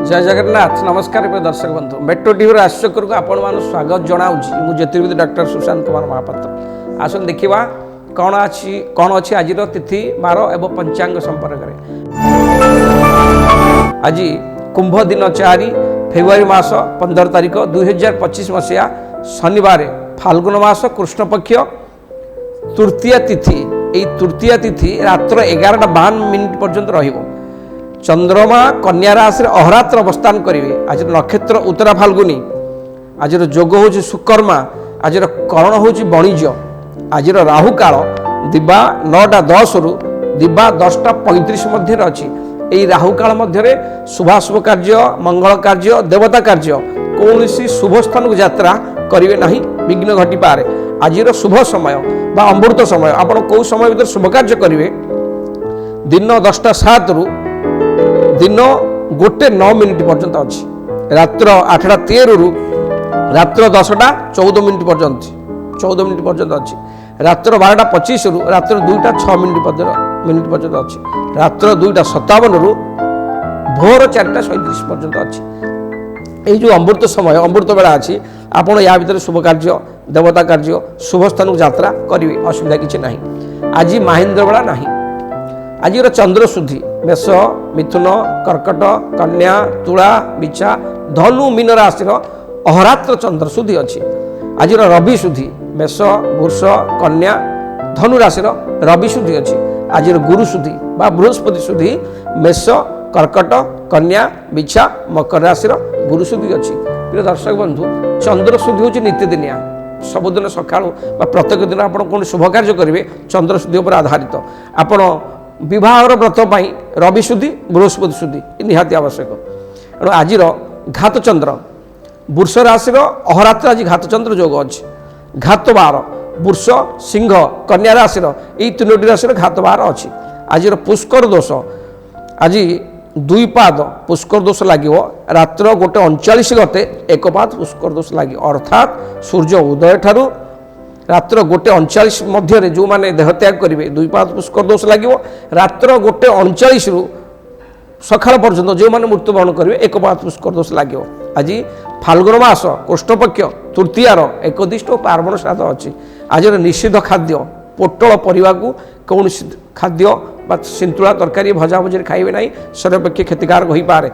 जय जगन्नाथ नमस्कार प्रिय दर्शक बंधु मेट्रो टीवी आश्चर्य को आपण मान स्वागत जनाऊँगी मुझे ज्योतिर्विद डॉक्टर सुशांत कुमार महापात्र आसन देखा कौन अच्छी आज तिथि बार एवं पंचांग संपर्क आज कुंभ दिन 4 फेब्रुआरी मास 15 तारिख 2025 मसीहा शनिवार फाल्गुन मास कृष्ण पक्ष तृतीय तिथि यही तृतीय तिथि रात्र 11:52 पर्यंत रहिबो। चंद्रमा कन्या राशि अहरात्र अवस्थान करेंगे। आज नक्षत्र उत्तरा फाल्गुनी आज जोग हूँ सुकर्मा आज करण हूँ वणिज आज राहु काल दिबा 9:10 रु दिबा 10:35 मध्य अच्छी यही राहु काल मध्य शुभाशुभ कार्य मंगल कार्य देवता कार्य कौन शुभ स्थान को यात्रा करेंगे ना विघ्न घटी पारे। आज शुभ समय बा अमृत समय आप कौ समय भर शुभ कार्य करेंगे दिन 10:07 रु दिन 1:09 पर्यंत अच्छी रात्र 8:13 रु रात्र 10:14 पर्यंत 14 मिनिट पर्यंत अच्छी रात्र 12:25 रु रात्र 2:06 पर्यंत अच्छी रात्र 2:57 रु भोर 4:37 पर्यंत अच्छी यही जो अमृत समय अमृत बेला अच्छी आपड़ या भर शुभ कार्य देवता कार्य शुभ स्थान को यात्रा करेंगे असुविधा किसी ना। आज महेन्द्र बेला ना आज चंद्र शुद्धि मेष मिथुन कर्कट कन्या तुला बिछा धनु मीन राशि अहरात्र चंद्र शुद्धि अच्छी आज रवि शुद्धि मेष वृष कन्या धनु राशि रवि शुद्धि अच्छी आज गुरु शुद्धि बा बृहस्पति शुद्धि मेष कर्कट कन्या बिछा मकर राशि गुरु शुद्धि अच्छी। प्रिय दर्शक बंधु चंद्र शुद्धि हूँ नित्यदिनिया सबुदिन सका प्रत्येक दिन आप कौन शुभ कार्य करेंगे चंद्र शुद्धि पर आधारित आपण विवाहर व्रत रवि शुद्धि बृहस्पति शुद्धि निहाती आवश्यक। एणु आज घात चंद्र वृष राशि अहरात्र आज घात चंद्र जोग अच्छी घात बार वृष सिंह कन्या राशि यही 3टी राशि घात बार अच्छी आज पुष्कर दोष आज 2 पाद पुष्कर दोष लगे रात्र 1:39 गते 1 पाद पुष्कर दोष लगे अर्थात सूर्य उदय ठारू रात्र 1:39 मध्य जो मैंने देहत्याग करेंगे 2 पाद पुष्कर दोष लगे रात्र 1:39 रु सकाल पर्यंत जो मैंने मृत्युवरण करेंगे 1 पाद पुष्कर दोष लगे। आज फाल्गुन मास कृष्ण पक्ष तृतीयार एकदिष्ट पार्वण श्राद्ध अच्छी आज निषिद्ध खाद्य पोटल परिवा को कौन खाद्य सिंतुला तरकारी भजा भजी खाइबे ना शरीर पक्षे क्षतिकारक हो पारे।